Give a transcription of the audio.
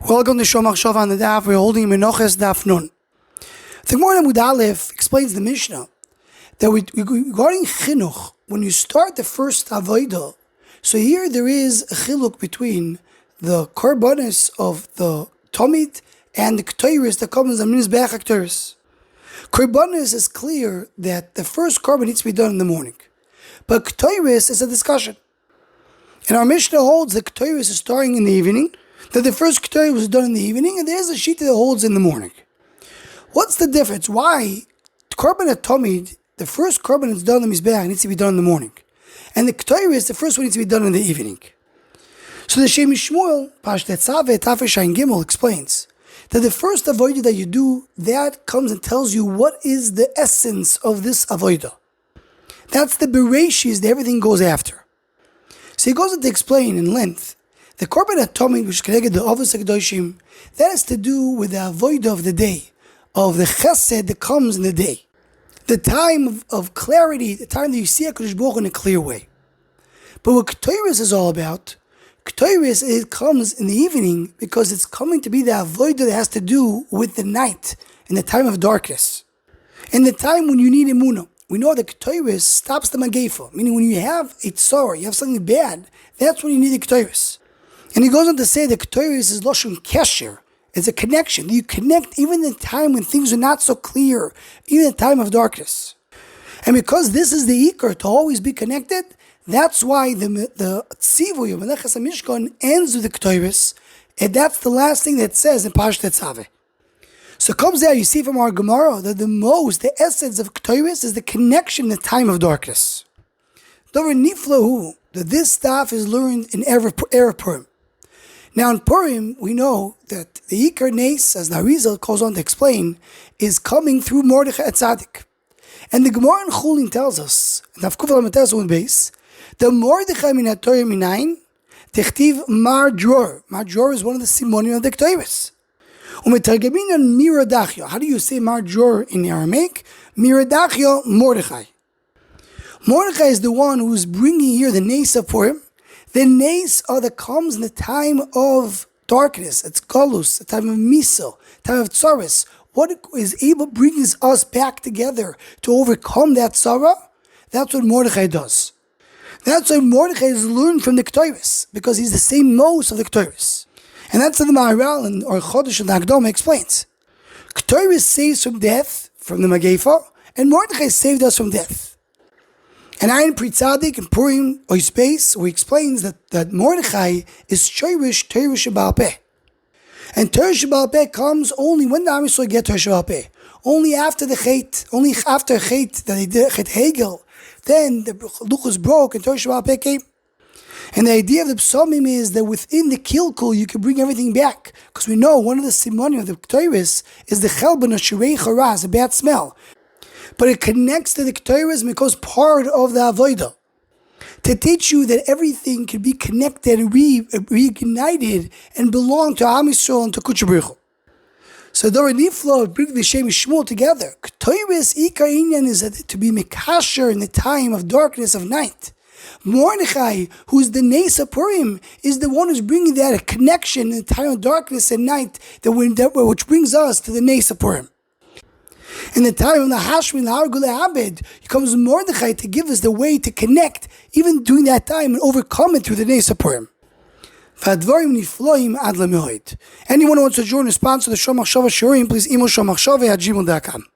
Welcome to Shomach Shov on the Daf. We're holding Menachos Daf Nun. The Gemara Amud Aleph explains the Mishnah that regarding chinuch, when you start the first avodah, so here there is a chiluk between the korbanos of the Tomid and the Ketores that comes on Mizbeach Ketores. Korbanos is clear that the first korban needs to be done in the morning, but Ketores is a discussion. And our Mishnah holds that Ketores is starting in the evening, that the first Ketores was done in the evening, and there's a sheet that holds in the morning. What's the difference? Why korban Tomid, the first korban that's done in the Mizbeach, needs to be done in the morning, and the Ketores, the first one, needs to be done in the evening? So the Shem Shmuel, Pashtet Tzaveh, Tafresh Ayin Gimel, explains that the first avodah that you do, that comes and tells you what is the essence of this avodah. That's the bereshis that everything goes after. So he goes on to explain in length the korban Tomid, which is connected to the Avos HaKadoshim, that has to do with the avodah of the day, of the chesed that comes in the day, the time of clarity, the time that you see HaKadosh Baruch Hu in a clear way. But what Ketores is all about, Ketores, it comes in the evening because it's coming to be the avodah that has to do with the night, in the time of darkness, in the time when you need emunah. We know that Ketores stops the magefa, meaning when you have a tzara, you have something bad, that's when you need the Ketores. And he goes on to say that Ketores is Lashon Kesher. It's a connection. You connect even in the time when things are not so clear, even in the time of darkness. And because this is the Iker, to always be connected, that's why the Tzivuy of Menachos Mishkan ends with the Ketores, and that's the last thing that says in Pashtet Tzaveh. So it comes there, you see from our Gemara, that the essence of Ketores is the connection in the time of darkness. Dover Niflahu, that this stuff is learned in Erev Purim. Now in Purim, we know that the Iker Nes, as the Arizal goes on to explain, is coming through Mordechai-Tzaddik. And the Gemara in Chulin tells us, in Avkuf Lametes base, the Mordechai min HaTorah minayin, techtiv Mar Dror. Mar Dror is one of the simonim of the Ketores. Umetargemin on Miradachyo. How do you say Mar Dror in Aramaic? Miradachyo, Mordechai. Mordechai is the one who's bringing here the Nes of Purim. The Nes that comes in the time of darkness. It's Galus, the time of Miso, time of Tzaris. What is able brings us back together to overcome that Tzara? That's what Mordechai does. That's why Mordechai is learned from the Ketores, because he's the same most of the Ketores. And that's what the Maharal and or Chodesh and Akdama explains. Ketores saves from death, from the Magefa, and Mordechai saved us from death. And Ayin Pri Tzadik in Purim or space, where he explains that Mordechai is Teirish Sheba'al Peh. And Teirish Sheba'al Peh comes only when the Am Yisrael get Teirish Sheba'al Peh. Only after the Chet, only after Chet that they did Chet Hegel, then the Luchos broke and Teirish Sheba'al Peh came. And the idea of the Psalmim is that within the Kilkul you can bring everything back. Because we know one of the simonim of the Ketores is the Chelban of Shirei Charaz, a bad smell. But it connects to the Ketores because part of the Avodah, to teach you that everything can be connected and reignited and belong to Am Yisrael and to Kudsha Baruch Hu. So Dor Niflo bring the Shem Shmuel together. Ketores Ikar Inyan is to be Mekasher in the time of darkness of night. Mordechai, who is the Nes of Purim, is the one who's bringing that a connection in the time of darkness and night, which brings us to the Nes of Purim. In the time of the Hashmin, the Hargul Abed, comes Mordechai to give us the way to connect, even during that time, and overcome it through the Nes of Purim. Anyone who wants to join and sponsor the Shomach Shava Shurim, please email shomachshava@gmail.com.